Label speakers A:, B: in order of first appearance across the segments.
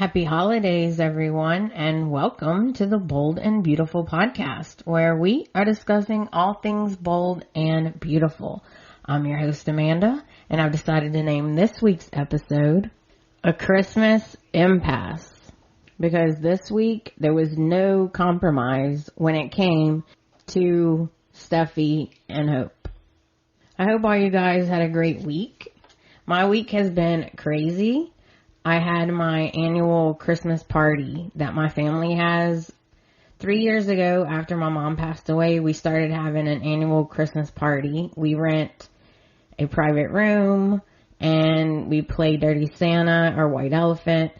A: Happy holidays, everyone, and welcome to the Bold and Beautiful podcast, where we are discussing all things bold and beautiful. I'm your host, Amanda, and I've decided to name this week's episode A Christmas Impasse, because this week there was no compromise when it came to Steffy and Hope. I hope all you guys had a great week. My week has been crazy. I had my annual Christmas party that my family has. 3 years ago, after my mom passed away, we started having an annual Christmas party. We rent a private room and we play Dirty Santa or White Elephant,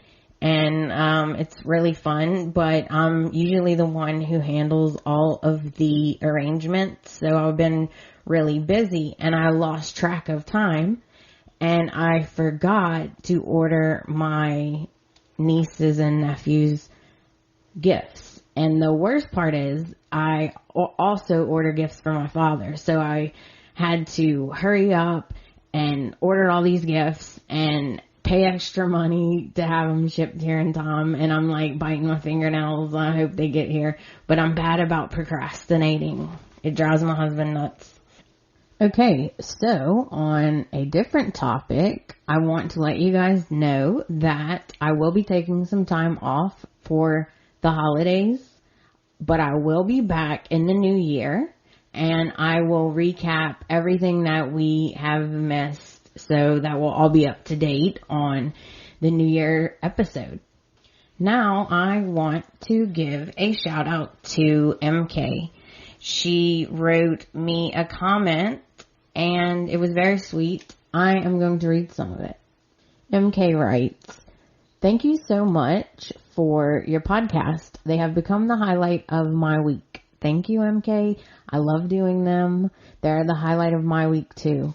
A: and it's really fun, but I'm usually the one who handles all of the arrangements, so I've been really busy and I lost track of time. And I forgot to order my nieces and nephews gifts. And the worst part is I also order gifts for my father. So I had to hurry up and order all these gifts and pay extra money to have them shipped here in time. And I'm like biting my fingernails. I hope they get here. But I'm bad about procrastinating. It drives my husband nuts. Okay, so on a different topic, I want to let you guys know that I will be taking some time off for the holidays, but I will be back in the new year, and I will recap everything that we have missed, so that will all be up to date on the New Year episode. Now, I want to give a shout out to MK. She wrote me a comment, and it was very sweet. I am going to read some of it. MK writes, "Thank you so much for your podcast. They have become the highlight of my week." Thank you, MK. I love doing them. They're the highlight of my week too.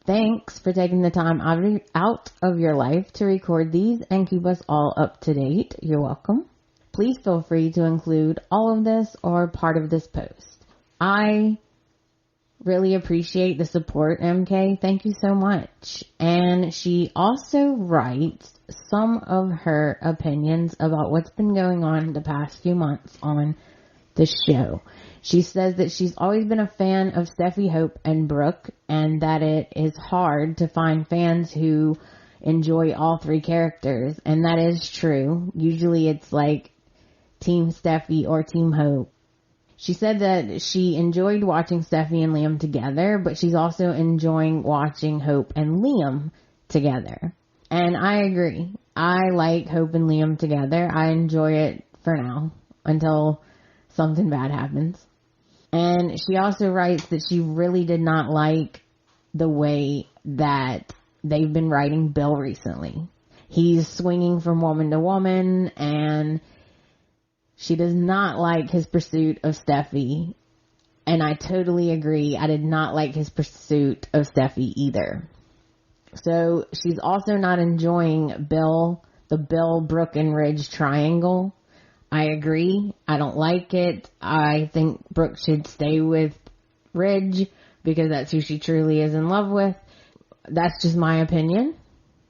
A: Thanks for taking the time out of your life to record these and keep us all up to date. You're welcome. Please feel free to include all of this or part of this post. I really appreciate the support, MK. Thank you so much. And she also writes some of her opinions about what's been going on the past few months on the show. She says that she's always been a fan of Steffy, Hope, and Brooke, and that it is hard to find fans who enjoy all three characters. And that is true. Usually it's like Team Steffy or Team Hope. She said that she enjoyed watching Steffy and Liam together, but she's also enjoying watching Hope and Liam together. And I agree. I like Hope and Liam together. I enjoy it for now until something bad happens. And she also writes that she really did not like the way that they've been writing Bill recently. He's swinging from woman to woman, and she does not like his pursuit of Steffy, and I totally agree. I did not like his pursuit of Steffy either. So she's also not enjoying the Bill, Brooke, and Ridge triangle. I agree. I don't like it. I think Brooke should stay with Ridge because that's who she truly is in love with. That's just my opinion.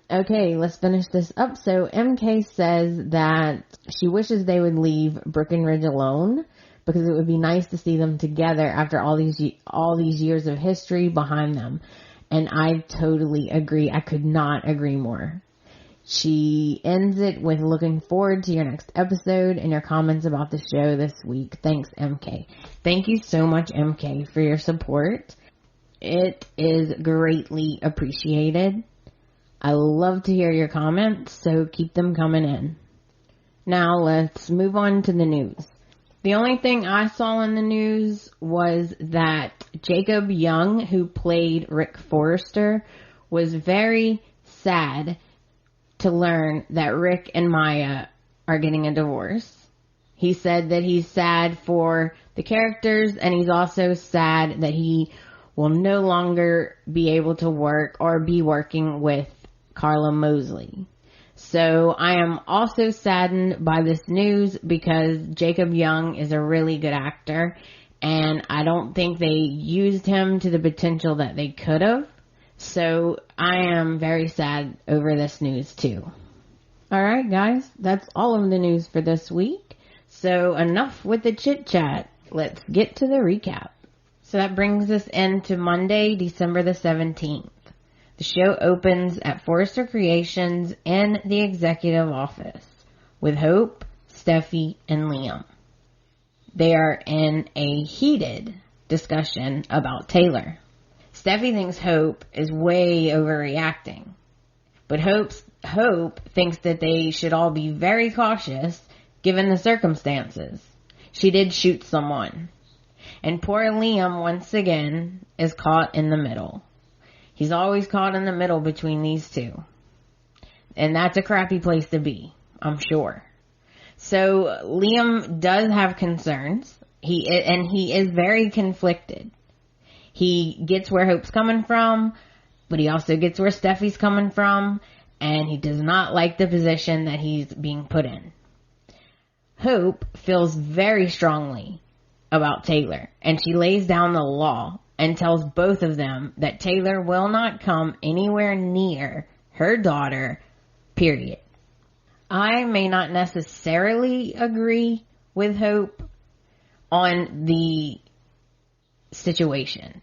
A: Okay, let's finish this up. So MK says that she wishes they would leave Brooke and Ridge alone because it would be nice to see them together after all these years of history behind them. And I totally agree. I could not agree more. She ends it with looking forward to your next episode and your comments about the show this week. Thanks, MK. Thank you so much, MK, for your support. It is greatly appreciated. I love to hear your comments, so keep them coming in. Now let's move on to the news. The only thing I saw in the news was that Jacob Young, who played Rick Forrester, was very sad to learn that Rick and Maya are getting a divorce. He said that he's sad for the characters, and he's also sad that he will no longer be able to work or be working with Carla Mosley. So I am also saddened by this news because Jacob Young is a really good actor, and I don't think they used him to the potential that they could have. So I am very sad over this news too. Alright guys, that's all of the news for this week. So enough with the chit chat. Let's get to the recap. So that brings us into Monday, December the 17th. The show opens at Forrester Creations in the executive office with Hope, Steffy, and Liam. They are in a heated discussion about Taylor. Steffy thinks Hope is way overreacting, but Hope thinks that they should all be very cautious given the circumstances. She did shoot someone. And poor Liam, once again, is caught in the middle. He's always caught in the middle between these two. And that's a crappy place to be, I'm sure. So Liam does have concerns. He is very conflicted. He gets where Hope's coming from, but he also gets where Steffy's coming from, and he does not like the position that he's being put in. Hope feels very strongly about Taylor, and she lays down the law and tells both of them that Taylor will not come anywhere near her daughter, period. I may not necessarily agree with Hope on the situation,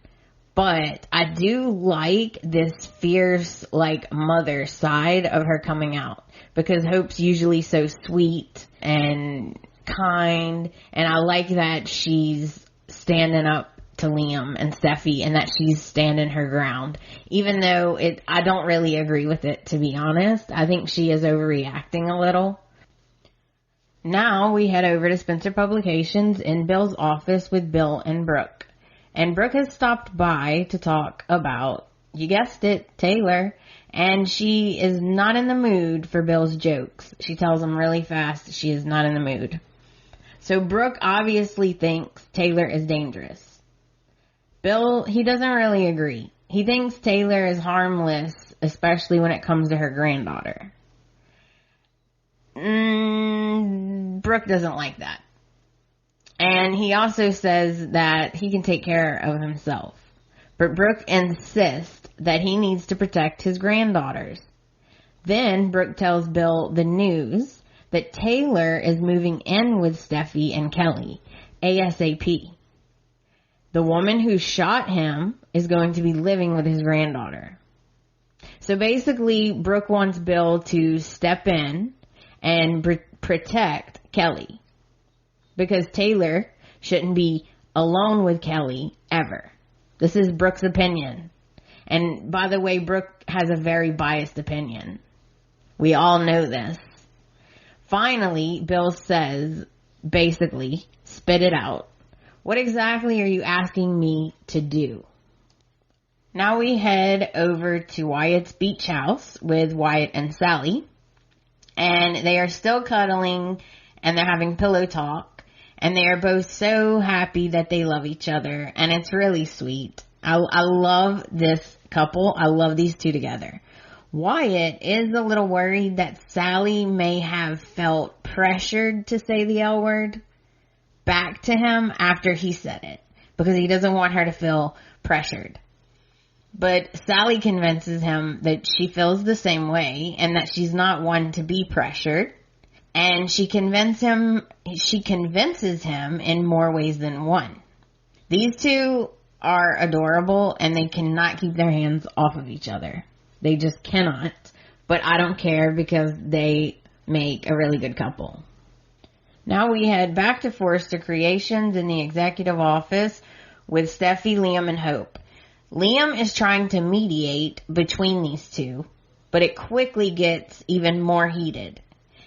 A: but I do like this fierce, mother side of her coming out, because Hope's usually so sweet and kind, and I like that she's standing up to Liam and Steffy and that she's standing her ground, even though I don't really agree with it, to be honest. I think she is overreacting a little. Now we head over to Spencer Publications in Bill's office with Bill and Brooke. And Brooke has stopped by to talk about, you guessed it, Taylor. And she is not in the mood for Bill's jokes. She tells him really fast she is not in the mood. So Brooke obviously thinks Taylor is dangerous. Bill, he doesn't really agree. He thinks Taylor is harmless, especially when it comes to her granddaughter. Brooke doesn't like that. And he also says that he can take care of himself. But Brooke insists that he needs to protect his granddaughters. Then Brooke tells Bill the news that Taylor is moving in with Steffy and Kelly ASAP. The woman who shot him is going to be living with his granddaughter. So basically, Brooke wants Bill to step in and protect Kelly, because Taylor shouldn't be alone with Kelly ever. This is Brooke's opinion. And by the way, Brooke has a very biased opinion. We all know this. Finally, Bill says, basically, spit it out. What exactly are you asking me to do? Now we head over to Wyatt's beach house with Wyatt and Sally. And they are still cuddling and they're having pillow talk. And they are both so happy that they love each other. And it's really sweet. I love this couple. I love these two together. Wyatt is a little worried that Sally may have felt pressured to say the L word back to him after he said it, because he doesn't want her to feel pressured. But Sally convinces him that she feels the same way and that she's not one to be pressured. And she convinces him in more ways than one. These two are adorable and they cannot keep their hands off of each other. They just cannot. But I don't care, because they make a really good couple. Now we head back to Forrester Creations in the executive office with Steffy, Liam, and Hope. Liam is trying to mediate between these two, but it quickly gets even more heated.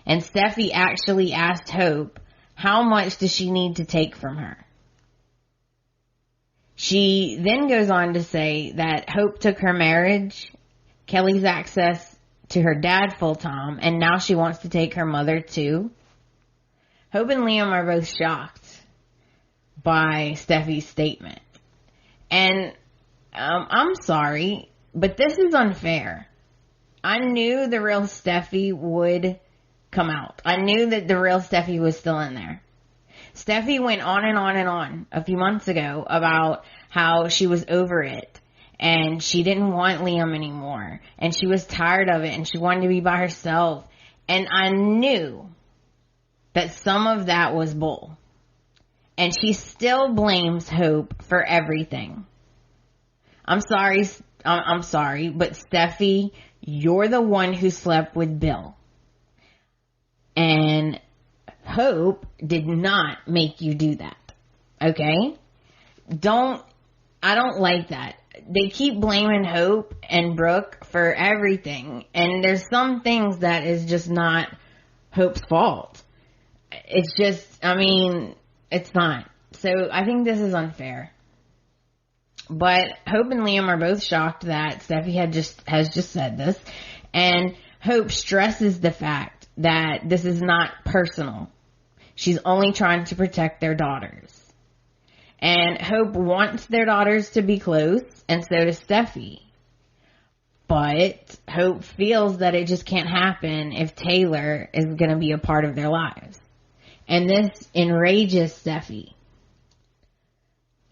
A: And Steffy actually asked Hope, how much does she need to take from her? She then goes on to say that Hope took her marriage, Kelly's access to her dad full time, and now she wants to take her mother too. Hope and Liam are both shocked by Steffy's statement. And I'm sorry, but this is unfair. I knew the real Steffy would come out. I knew that the real Steffy was still in there. Steffy went on and on and on a few months ago about how she was over it and she didn't want Liam anymore and she was tired of it and she wanted to be by herself. And I knew that some of that was bull. And she still blames Hope for everything. I'm sorry, but Steffy, you're the one who slept with Bill. And Hope did not make you do that. Okay? I don't like that. They keep blaming Hope and Brooke for everything. And there's some things that is just not Hope's fault. It's just, it's not. So I think this is unfair. But Hope and Liam are both shocked that Steffy has just said this. And Hope stresses the fact that this is not personal. She's only trying to protect their daughters. And Hope wants their daughters to be close, and so does Steffy. But Hope feels that it just can't happen if Taylor is going to be a part of their lives. And this enrages Steffy.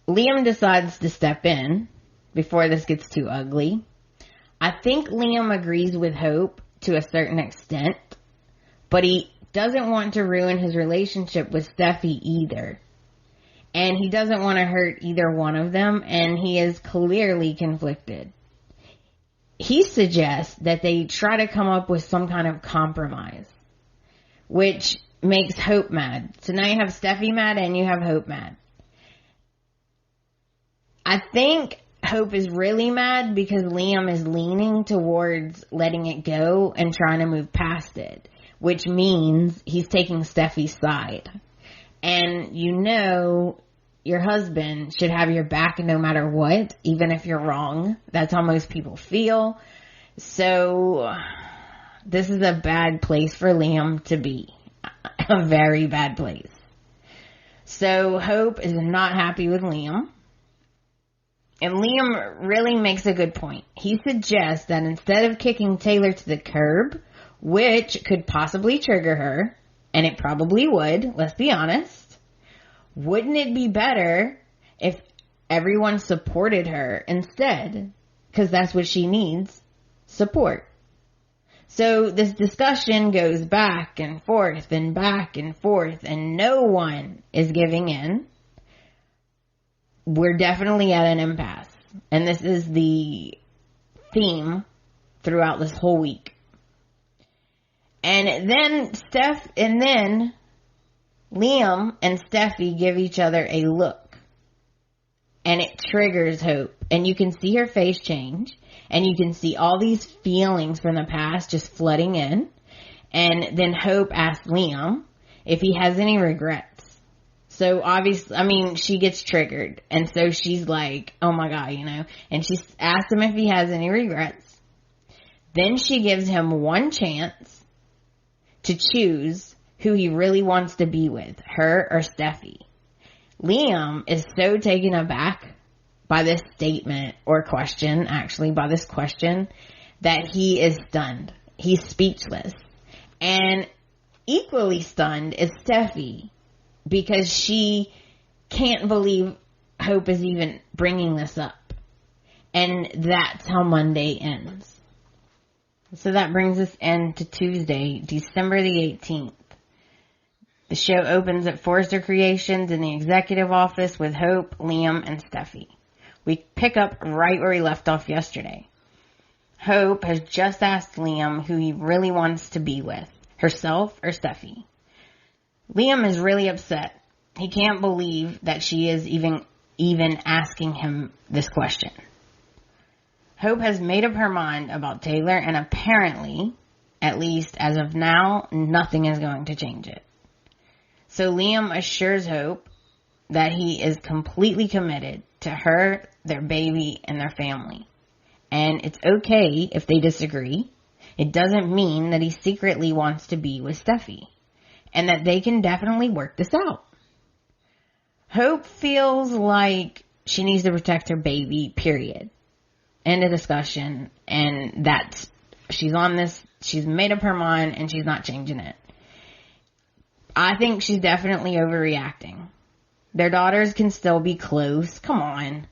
A: Liam decides to step in before this gets too ugly. I think Liam agrees with Hope to a certain extent, but he doesn't want to ruin his relationship with Steffy either. And he doesn't want to hurt either one of them, and he is clearly conflicted. He suggests that they try to come up with some kind of compromise, which makes Hope mad. So now you have Steffy mad and you have Hope mad. I think Hope is really mad because Liam is leaning towards letting it go and trying to move past it, which means he's taking Steffy's side. And your husband should have your back no matter what, even if you're wrong. That's how most people feel. So this is a bad place for Liam to be. A very bad place. So Hope is not happy with Liam. And Liam really makes a good point. He suggests that instead of kicking Taylor to the curb, which could possibly trigger her, and it probably would, let's be honest, wouldn't it be better if everyone supported her instead? Because that's what she needs, support. So this discussion goes back and forth and back and forth, and no one is giving in. We're definitely at an impasse. And this is the theme throughout this whole week. And then Liam and Steffy give each other a look. And it triggers Hope. And you can see her face change. And you can see all these feelings from the past just flooding in. And then Hope asks Liam if he has any regrets. So obviously, she gets triggered. And so she's like, oh my God, And she asks him if he has any regrets. Then she gives him one chance to choose who he really wants to be with, her or Steffy. Liam is so taken aback by this statement or question, actually by this question, that he is stunned. He's speechless. And equally stunned is Steffy, because she can't believe Hope is even bringing this up. And that's how Monday ends. So that brings us into Tuesday, December the 18th. The show opens at Forrester Creations in the executive office with Hope, Liam, and Steffy. We pick up right where we left off yesterday. Hope has just asked Liam who he really wants to be with, herself or Steffy. Liam is really upset. He can't believe that she is even asking him this question. Hope has made up her mind about Taylor, and apparently, at least as of now, nothing is going to change it. So Liam assures Hope that he is completely committed to her, their baby, and their family. And it's okay if they disagree. It doesn't mean that he secretly wants to be with Steffy. And that they can definitely work this out. Hope feels like she needs to protect her baby, period. End of discussion. And she's on this, she's made up her mind and she's not changing it. I think she's definitely overreacting. Their daughters can still be close. Come on.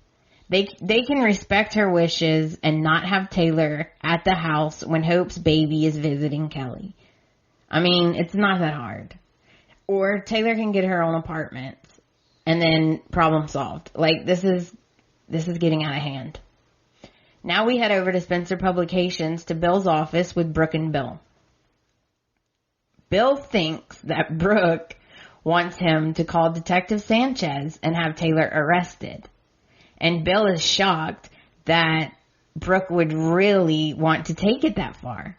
A: They can respect her wishes and not have Taylor at the house when Hope's baby is visiting Kelly. I mean, it's not that hard. Or Taylor can get her own apartment and then problem solved. Like, this is getting out of hand. Now we head over to Spencer Publications to Bill's office with Brooke and Bill. Bill thinks that Brooke wants him to call Detective Sanchez and have Taylor arrested. And Bill is shocked that Brooke would really want to take it that far.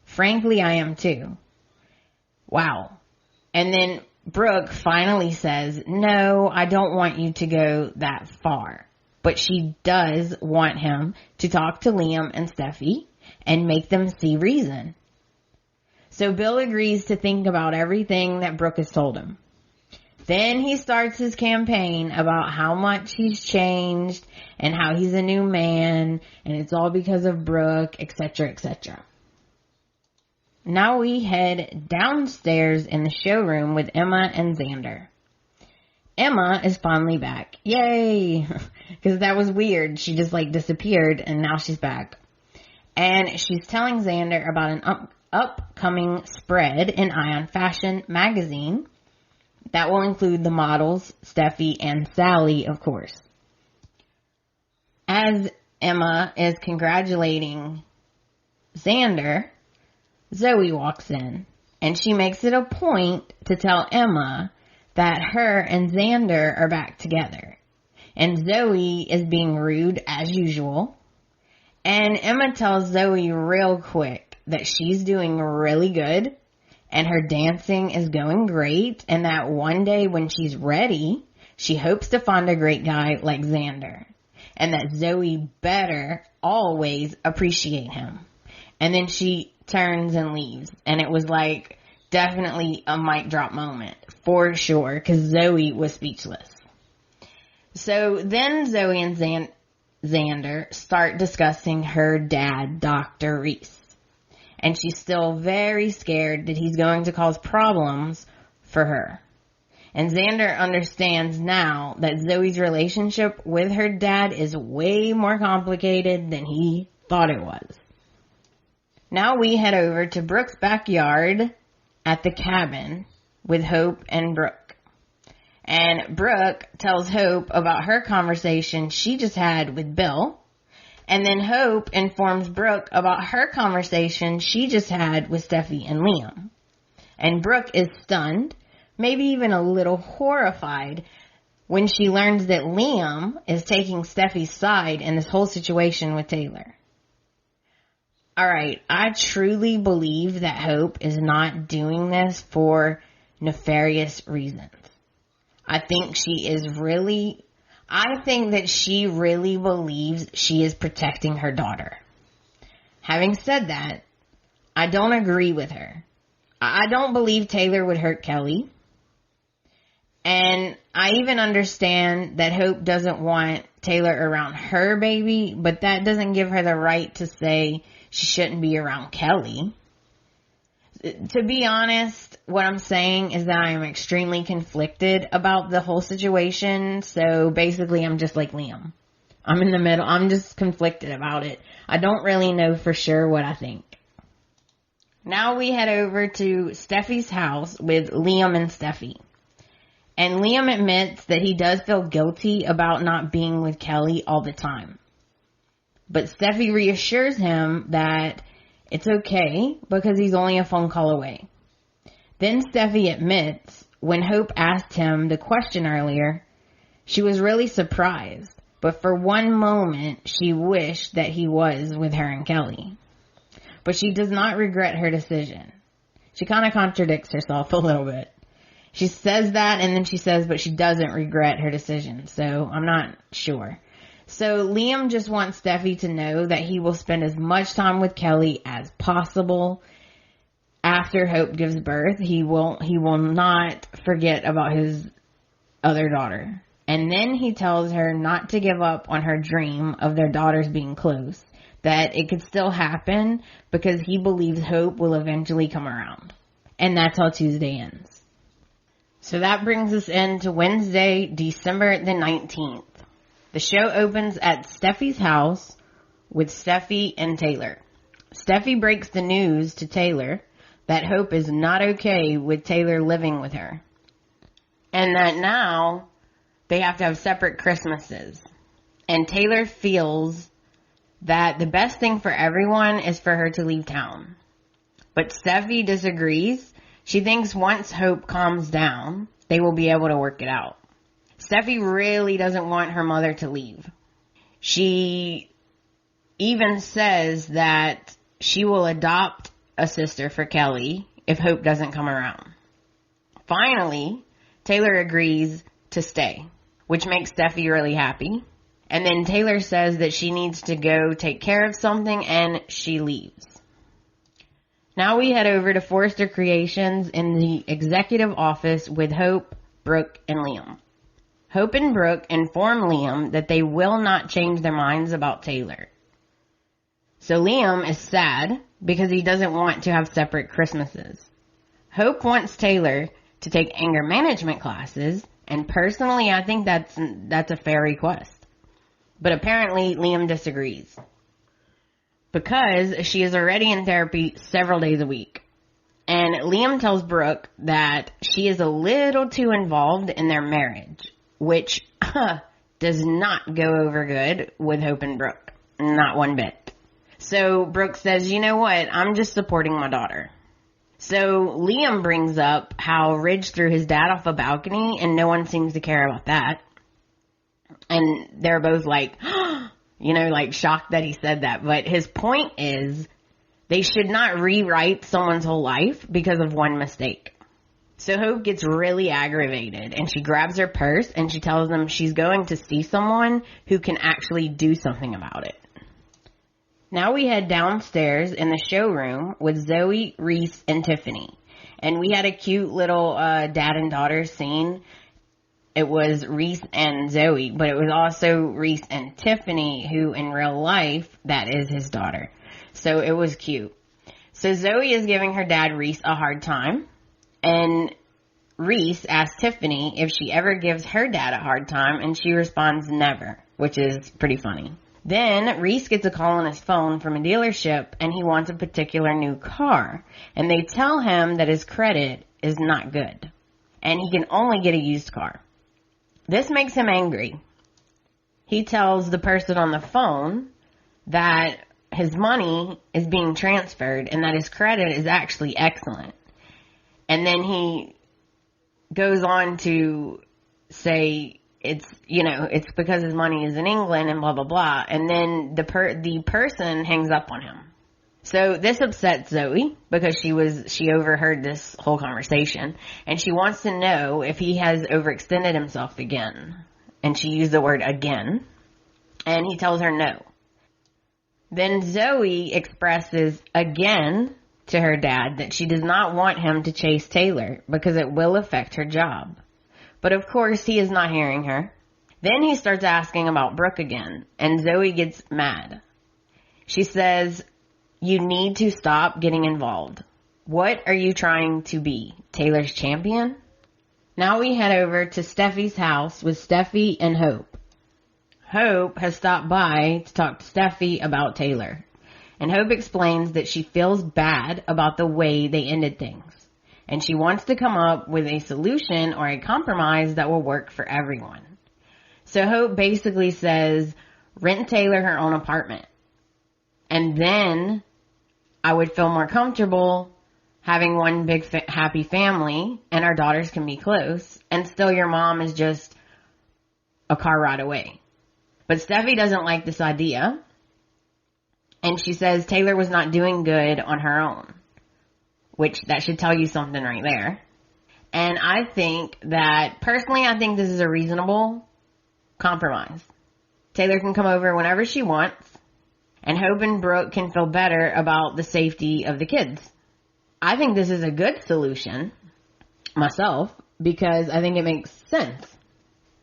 A: Frankly, I am too. Wow. And then Brooke finally says, no, I don't want you to go that far. But she does want him to talk to Liam and Steffy and make them see reason. So Bill agrees to think about everything that Brooke has told him. Then he starts his campaign about how much he's changed and how he's a new man and it's all because of Brooke, etc., etc. Now we head downstairs in the showroom with Emma and Xander. Emma is finally back. Yay! Because that was weird. She just disappeared and now she's back. And she's telling Xander about an upcoming spread in Ion Fashion magazine that will include the models, Steffy and Sally, of course. As Emma is congratulating Xander, Zoe walks in, and she makes it a point to tell Emma that her and Xander are back together. And Zoe is being rude as usual. And Emma tells Zoe real quick that she's doing really good and her dancing is going great and that one day when she's ready, she hopes to find a great guy like Xander. And that Zoe better always appreciate him. And then she turns and leaves. And it was definitely a mic drop moment. For sure. Because Zoe was speechless. So then Zoe and Xander start discussing her dad, Dr. Reese. And she's still very scared that he's going to cause problems for her. And Xander understands now that Zoe's relationship with her dad is way more complicated than he thought it was. Now we head over to Brooke's backyard at the cabin with Hope and Brooke. And Brooke tells Hope about her conversation she just had with Bill. And then Hope informs Brooke about her conversation she just had with Steffy and Liam. And Brooke is stunned, maybe even a little horrified, when she learns that Liam is taking Steffy's side in this whole situation with Taylor. Alright, I truly believe that Hope is not doing this for nefarious reasons. I think that she really believes she is protecting her daughter. Having said that, I don't agree with her. I don't believe Taylor would hurt Kelly. And I even understand that Hope doesn't want Taylor around her baby, but that doesn't give her the right to say she shouldn't be around Kelly. To be honest, what I'm saying is that I am extremely conflicted about the whole situation. So basically I'm just like Liam. I'm in the middle. I'm just conflicted about it. I don't really know for sure what I think. Now we head over to Steffy's house with Liam and Steffy. And Liam admits that he does feel guilty about not being with Kelly all the time. But Steffy reassures him that it's okay because he's only a phone call away. Then Steffy admits when Hope asked him the question earlier, she was really surprised. But for one moment, she wished that he was with her and Kelly. But she does not regret her decision. She kind of contradicts herself a little bit. She says that and then she says, but she doesn't regret her decision. So I'm not sure. So Liam just wants Steffy to know that he will spend as much time with Kelly as possible. After Hope gives birth, he will not forget about his other daughter. And then he tells her not to give up on her dream of their daughters being close. That it could still happen because he believes Hope will eventually come around. And that's how Tuesday ends. So that brings us into Wednesday, December the 19th. The show opens at Steffy's house with Steffy and Taylor. Steffy breaks the news to Taylor that Hope is not okay with Taylor living with her. And that now they have to have separate Christmases. And Taylor feels that the best thing for everyone is for her to leave town. But Steffy disagrees. She thinks once Hope calms down, they will be able to work it out. Steffy really doesn't want her mother to leave. She even says that she will adopt a sister for Kelly if Hope doesn't come around. Finally, Taylor agrees to stay, which makes Steffy really happy. And then Taylor says that she needs to go take care of something, and she leaves. Now we head over to Forrester Creations in the executive office with Hope, Brooke, and Liam. Hope and Brooke inform Liam that they will not change their minds about Taylor. So Liam is sad because he doesn't want to have separate Christmases. Hope wants Taylor to take anger management classes, and personally I think that's a fair request. But apparently Liam disagrees because she is already in therapy several days a week. And Liam tells Brooke that she is a little too involved in their marriage, which does not go over good with Hope and Brooke. Not one bit. So Brooke says, you know what, I'm just supporting my daughter. So Liam brings up how Ridge threw his dad off a balcony and no one seems to care about that. And they're both like, like shocked that he said that. But his point is they should not rewrite someone's whole life because of one mistake. So Hope gets really aggravated and she grabs her purse and she tells them she's going to see someone who can actually do something about it. Now we head downstairs in the showroom with Zoe, Reese, and Tiffany. And we had a cute little dad and daughter scene. It was Reese and Zoe, but it was also Reese and Tiffany, who in real life, that is his daughter. So it was cute. So Zoe is giving her dad, Reese, a hard time. And Reese asks Tiffany if she ever gives her dad a hard time, and she responds never, which is pretty funny. Then Reese gets a call on his phone from a dealership, and he wants a particular new car. And they tell him that his credit is not good, and he can only get a used car. This makes him angry. He tells the person on the phone that his money is being transferred and that his credit is actually excellent. And then he goes on to say it's because his money is in England and blah, blah, blah. And then the person hangs up on him. So this upsets Zoe because she overheard this whole conversation and she wants to know if he has overextended himself again. And she used the word again. And he tells her no. Then Zoe expresses again to her dad that she does not want him to chase Taylor because it will affect her job. But of course he is not hearing her. Then he starts asking about Brooke again and Zoe gets mad. She says, you need to stop getting involved. What are you trying to be? Taylor's champion? Now we head over to Steffy's house with Steffy and Hope. Hope has stopped by to talk to Steffy about Taylor. And Hope explains that she feels bad about the way they ended things. And she wants to come up with a solution or a compromise that will work for everyone. So Hope basically says, rent Taylor her own apartment. And then I would feel more comfortable having one big happy family and our daughters can be close and still your mom is just a car ride away. But Steffy doesn't like this idea. And she says Taylor was not doing good on her own, which that should tell you something right there. And I think that, personally, I think this is a reasonable compromise. Taylor can come over whenever she wants, and Hope and Brooke can feel better about the safety of the kids. I think this is a good solution, myself, because I think it makes sense.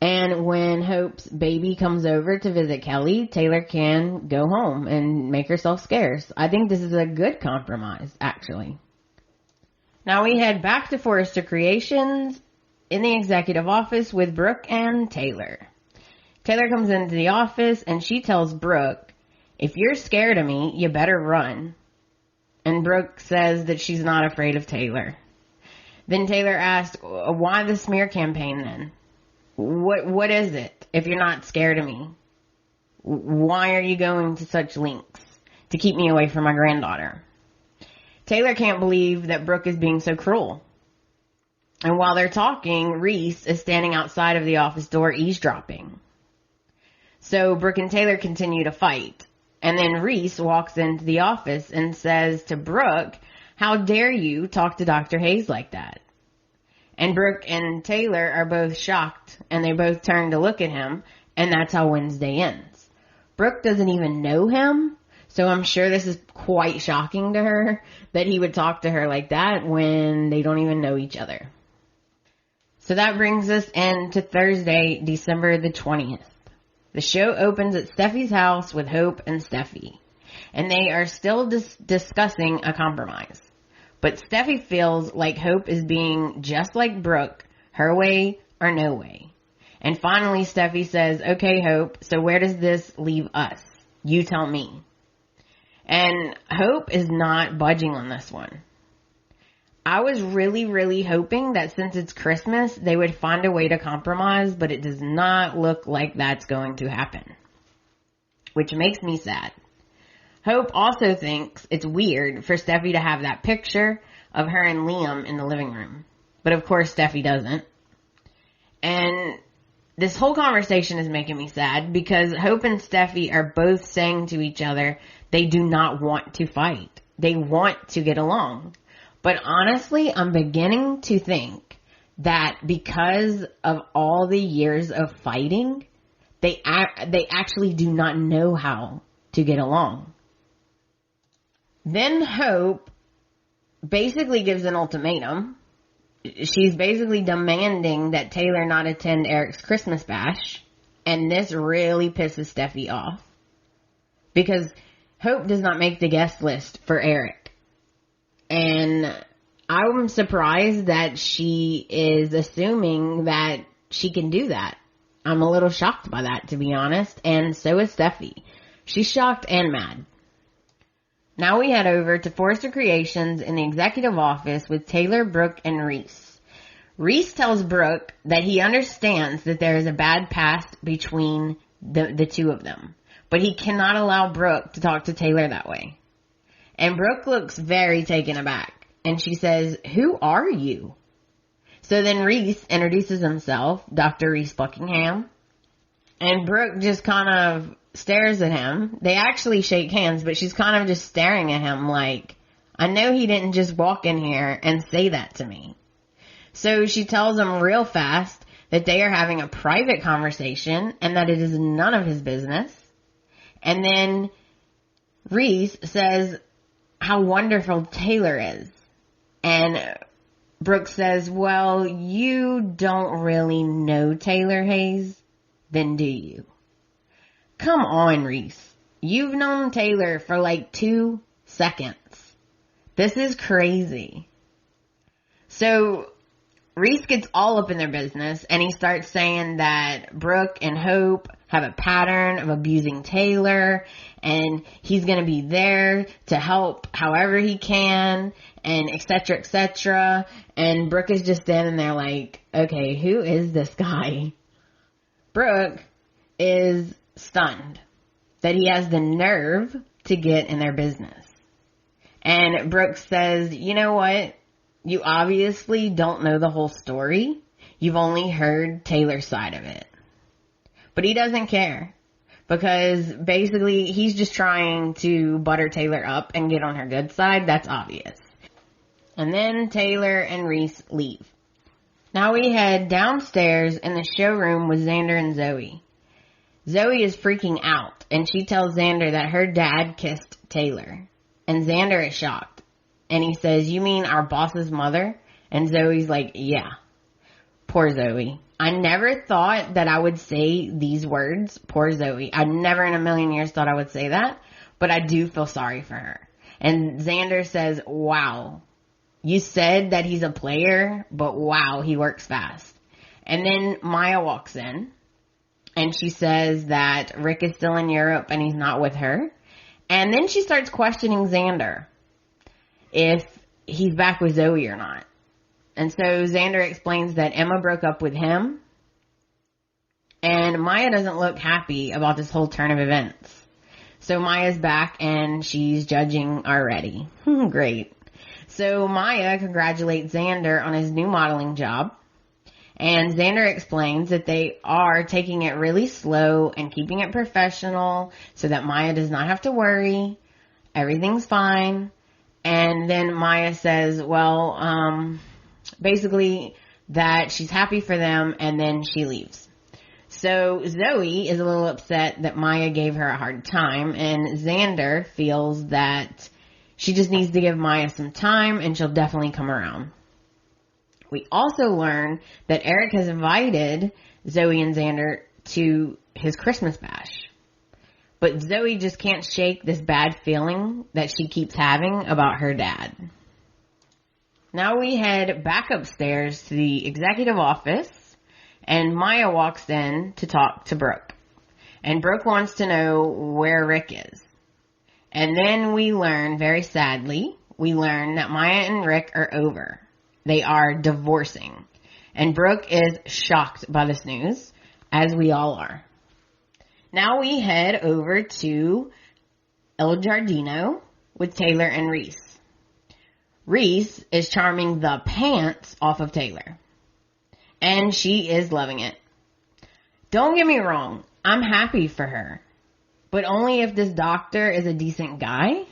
A: And when Hope's baby comes over to visit Kelly, Taylor can go home and make herself scarce. I think this is a good compromise, actually. Now we head back to Forrester Creations in the executive office with Brooke and Taylor. Taylor comes into the office and she tells Brooke, if you're scared of me, you better run. And Brooke says that she's not afraid of Taylor. Then Taylor asks, why the smear campaign then? What is it if you're not scared of me? Why are you going to such lengths to keep me away from my granddaughter? Taylor can't believe that Brooke is being so cruel. And while they're talking, Reese is standing outside of the office door eavesdropping. So Brooke and Taylor continue to fight. And then Reese walks into the office and says to Brooke, how dare you talk to Dr. Hayes like that? And Brooke and Taylor are both shocked, and they both turn to look at him, and that's how Wednesday ends. Brooke doesn't even know him, so I'm sure this is quite shocking to her that he would talk to her like that when they don't even know each other. So that brings us into Thursday, December the 20th. The show opens at Steffy's house with Hope and Steffy, and they are still discussing a compromise. But Steffy feels like Hope is being just like Brooke, her way or no way. And finally Steffy says, okay, Hope, so where does this leave us? You tell me. And Hope is not budging on this one. I was really, really hoping that since it's Christmas, they would find a way to compromise, but it does not look like that's going to happen, which makes me sad. Hope also thinks it's weird for Steffy to have that picture of her and Liam in the living room. But of course Steffy doesn't. And this whole conversation is making me sad because Hope and Steffy are both saying to each other they do not want to fight. They want to get along. But honestly, I'm beginning to think that because of all the years of fighting, they actually do not know how to get along. Then Hope basically gives an ultimatum. She's basically demanding that Taylor not attend Eric's Christmas bash. And this really pisses Steffy off. Because Hope does not make the guest list for Eric. And I'm surprised that she is assuming that she can do that. I'm a little shocked by that, to be honest. And so is Steffy. She's shocked and mad. Now we head over to Forrester Creations in the executive office with Taylor, Brooke, and Reese. Reese tells Brooke that he understands that there is a bad past between the two of them, but he cannot allow Brooke to talk to Taylor that way. And Brooke looks very taken aback, and she says, who are you? So then Reese introduces himself, Dr. Reese Buckingham, and Brooke just kind of stares at him. They actually shake hands, but she's kind of just staring at him like, I know he didn't just walk in here and say that to me. So she tells him real fast that they are having a private conversation and that it is none of his business. And then Reese says how wonderful Taylor is. And Brooke says, well, you don't really know Taylor Hayes, then do you? Come on, Reese. You've known Taylor for like 2 seconds. This is crazy. So Reese gets all up in their business and he starts saying that Brooke and Hope have a pattern of abusing Taylor and he's going to be there to help however he can and et cetera, et cetera. And Brooke is just standing there like, okay, who is this guy? Brooke is stunned that he has the nerve to get in their business. And Brooke says, you know what? You obviously don't know the whole story. You've only heard Taylor's side of it. But he doesn't care because basically he's just trying to butter Taylor up and get on her good side. That's obvious. And then Taylor and Reese leave. Now we head downstairs in the showroom with Xander and Zoe. Zoe is freaking out, and she tells Xander that her dad kissed Taylor. And Xander is shocked. And he says, you mean our boss's mother? And Zoe's like, yeah. Poor Zoe. I never thought that I would say these words, poor Zoe. I never in a million years thought I would say that, but I do feel sorry for her. And Xander says, wow. You said that he's a player, but wow, he works fast. And then Maya walks in. And she says that Rick is still in Europe and he's not with her. And then she starts questioning Xander. if he's back with Zoe or not. And so Xander explains that Emma broke up with him, and Maya doesn't look happy about this whole turn of events. So Maya's back and she's judging already. Great. So Maya congratulates Xander on his new modeling job. And Xander explains that they are taking it really slow and keeping it professional so that Maya does not have to worry. Everything's fine. And then Maya says, well, basically that she's happy for them, and then she leaves. So Zoe is a little upset that Maya gave her a hard time, and Xander feels that she just needs to give Maya some time and she'll definitely come around. We also learn that Eric has invited Zoe and Xander to his Christmas bash. But Zoe just can't shake this bad feeling that she keeps having about her dad. Now we head back upstairs to the executive office, and Maya walks in to talk to Brooke. And Brooke wants to know where Rick is. And then we learn, very sadly, that Maya and Rick are over. They are divorcing. And Brooke is shocked by this news, as we all are. Now we head over to El Giardino with Taylor and Reese. Reese is charming the pants off of Taylor. And she is loving it. Don't get me wrong, I'm happy for her. But only if this doctor is a decent guy.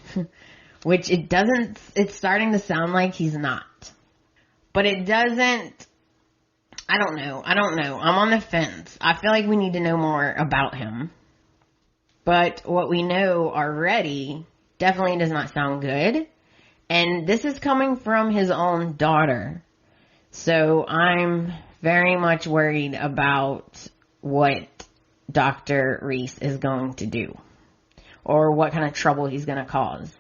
A: Which it's starting to sound like he's not. But it doesn't, I don't know. I'm on the fence. I feel like we need to know more about him. But what we know already definitely does not sound good. And this is coming from his own daughter. So I'm very much worried about what Dr. Reese is going to do. Or what kind of trouble he's going to cause.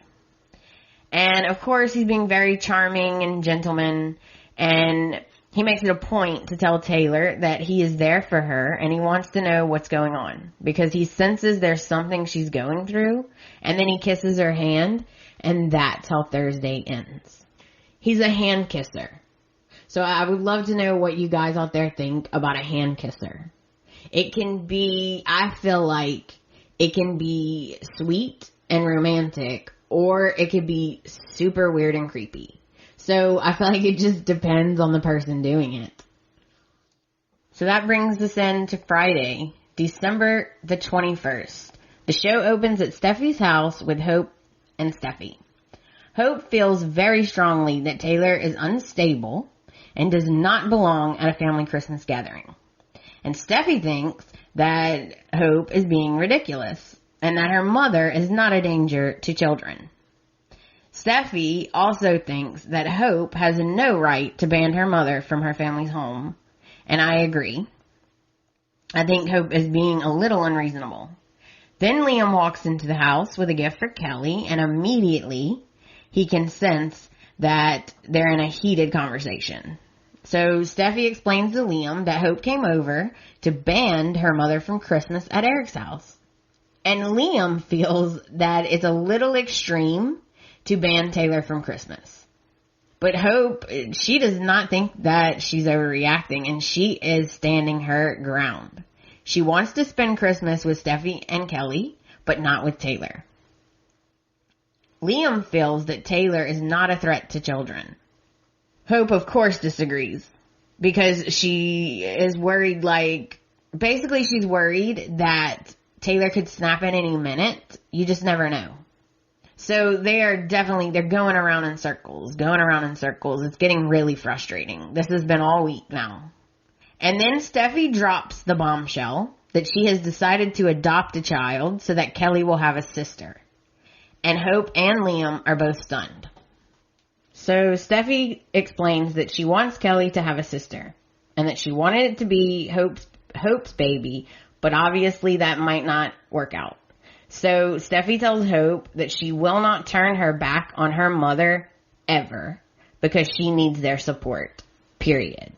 A: And of course he's being very charming and gentleman. And he makes it a point to tell Taylor that he is there for her and he wants to know what's going on. Because he senses there's something she's going through. And then he kisses her hand, and that's how Thursday ends. He's a hand kisser. So I would love to know what you guys out there think about a hand kisser. It can be, I feel like, it can be sweet and romantic, or it could be super weird and creepy. So I feel like it just depends on the person doing it. So that brings us into Friday, December the 21st. The show opens at Steffy's house with Hope and Steffy. Hope feels very strongly that Taylor is unstable and does not belong at a family Christmas gathering. And Steffy thinks that Hope is being ridiculous and that her mother is not a danger to children. Steffy also thinks that Hope has no right to ban her mother from her family's home, and I agree. I think Hope is being a little unreasonable. Then Liam walks into the house with a gift for Kelly, and immediately he can sense that they're in a heated conversation. So Steffy explains to Liam that Hope came over to ban her mother from Christmas at Eric's house. And Liam feels that it's a little extreme to ban Taylor from Christmas. But Hope, she does not think that she's overreacting, and she is standing her ground. She wants to spend Christmas with Steffy and Kelly, but not with Taylor. Liam feels that Taylor is not a threat to children. Hope, of course, disagrees, because she is worried, basically she's worried that Taylor could snap at any minute. You just never know. So they're going around in circles. It's getting really frustrating. This has been all week now. And then Steffy drops the bombshell that she has decided to adopt a child so that Kelly will have a sister. And Hope and Liam are both stunned. So Steffy explains that she wants Kelly to have a sister and that she wanted it to be Hope's baby, but obviously that might not work out. So Steffy tells Hope that she will not turn her back on her mother ever because she needs their support, period.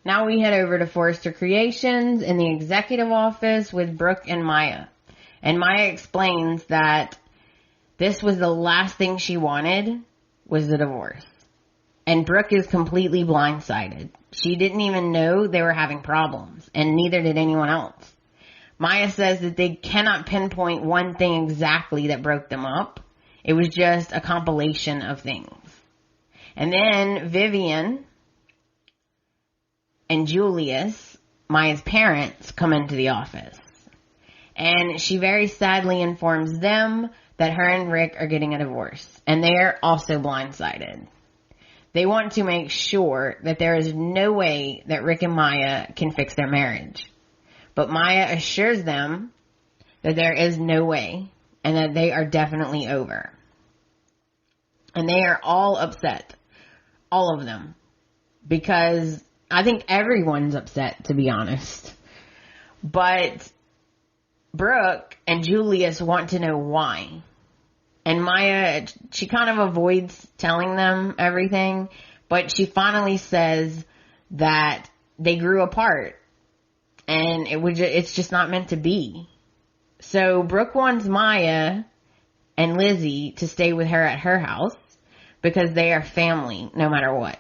A: Now we head over to Forrester Creations in the executive office with Brooke and Maya. And Maya explains that This was the last thing she wanted, was the divorce. And Brooke is completely blindsided. She didn't even know they were having problems, and neither did anyone else. Maya says that they cannot pinpoint one thing exactly that broke them up. It was just a compilation of things. And then Vivian and Julius, Maya's parents, come into the office. And she very sadly informs them that her and Rick are getting a divorce. And they're also blindsided. They want to make sure that there is no way that Rick and Maya can fix their marriage. But Maya assures them that there is no way and that they are definitely over. And they are all upset. All of them. Because I think everyone's upset, to be honest. But Brooke and Julius want to know why. And Maya, she kind of avoids telling them everything, but she finally says that they grew apart and it's just not meant to be. So Brooke wants Maya and Lizzie to stay with her at her house because they are family no matter what.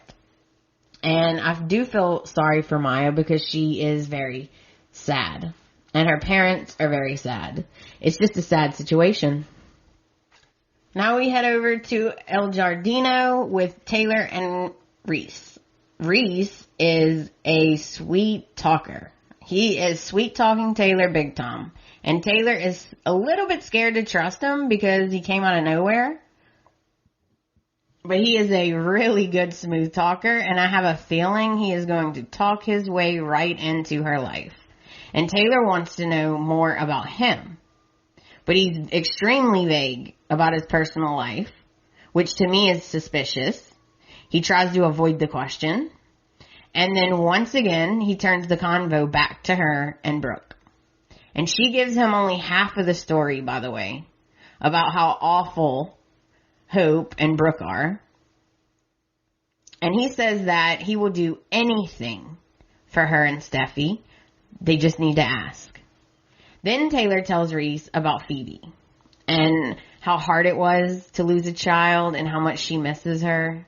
A: And I do feel sorry for Maya because she is very sad and her parents are very sad. It's just a sad situation. Now we head over to El Giardino with Taylor and Reese. Reese is a sweet talker. He is sweet talking Taylor big time. And Taylor is a little bit scared to trust him because he came out of nowhere. But he is a really good smooth talker, and I have a feeling he is going to talk his way right into her life. And Taylor wants to know more about him. But he's extremely vague about his personal life, which to me is suspicious. He tries to avoid the question. And then once again, he turns the convo back to her and Brooke. And she gives him only half of the story, by the way, about how awful Hope and Brooke are. And he says that he will do anything for her and Steffy. They just need to ask. Then Taylor tells Reese about Phoebe and how hard it was to lose a child and how much she misses her.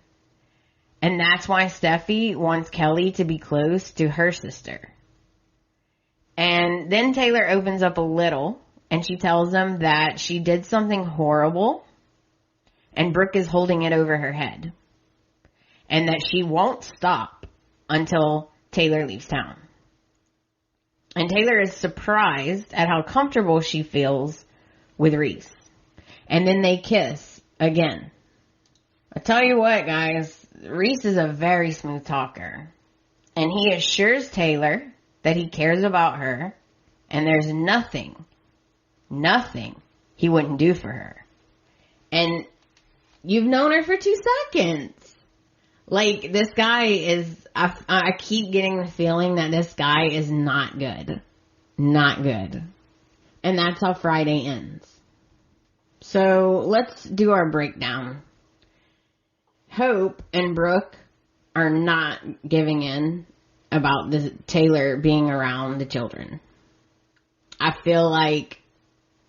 A: And that's why Steffy wants Kelly to be close to her sister. And then Taylor opens up a little and she tells him that she did something horrible and Brooke is holding it over her head. And that she won't stop until Taylor leaves town. And Taylor is surprised at how comfortable she feels with Reese. And then they kiss again. I tell you what, guys, Reese is a very smooth talker. And he assures Taylor that he cares about her. And there's nothing he wouldn't do for her. And you've known her for 2 seconds. Like, this guy is, I keep getting the feeling that this guy is not good. Not good. And that's how Friday ends. So, let's do our breakdown. Hope and Brooke are not giving in about Taylor being around the children. I feel like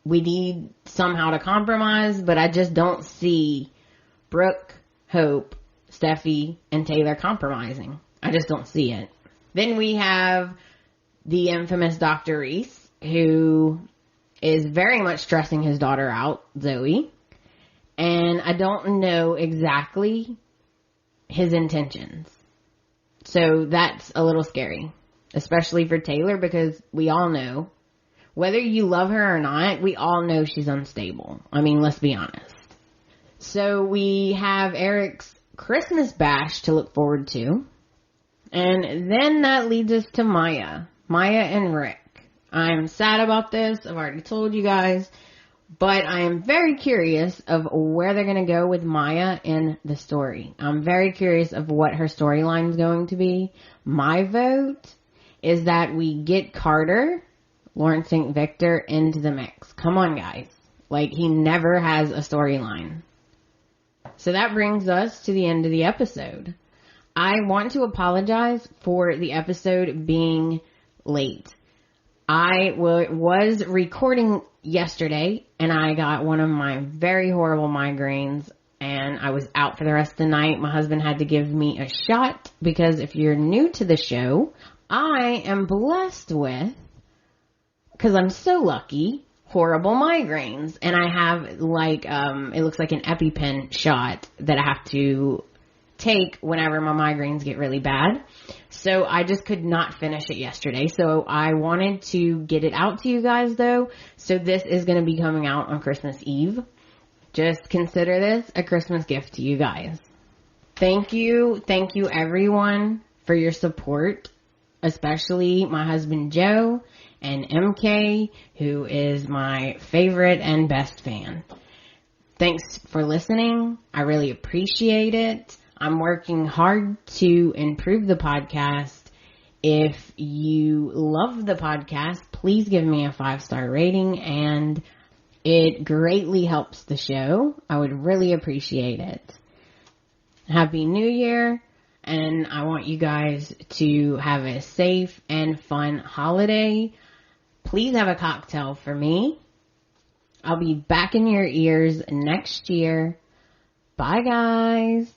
A: we need somehow to compromise, but I just don't see Brooke, Hope, Steffy, and Taylor compromising. I just don't see it. Then we have the infamous Dr. Reese, who is very much stressing his daughter out, Zoe. And I don't know exactly his intentions. So that's a little scary. Especially for Taylor, because we all know, whether you love her or not, we all know she's unstable. I mean, let's be honest. So we have Eric's Christmas bash to look forward to. And then that leads us to Maya and Rick. I'm sad about this. I've already told you guys. But I am very curious of where they're going to go with Maya in the story. I'm very curious of what her storyline is going to be. My vote is that we get Carter, Lawrence St. Victor, into the mix. Come on, guys. Like, he never has a storyline. So that brings us to the end of the episode. I want to apologize for the episode being late. I was recording yesterday and I got one of my very horrible migraines and I was out for the rest of the night. My husband had to give me a shot because if you're new to the show, I am blessed with, because I'm so lucky, horrible migraines. And I have like, it looks like an EpiPen shot that I have to take whenever my migraines get really bad. So I just could not finish it yesterday. So I wanted to get it out to you guys though. So this is going to be coming out on Christmas Eve. Just consider this a Christmas gift to you guys. Thank you everyone for your support, especially my husband Joe and MK, who is my favorite and best fan. Thanks for listening. I really appreciate it. I'm working hard to improve the podcast. If you love the podcast, please give me a 5-star rating, and it greatly helps the show. I would really appreciate it. Happy New Year, and I want you guys to have a safe and fun holiday. Please have a cocktail for me. I'll be back in your ears next year. Bye, guys.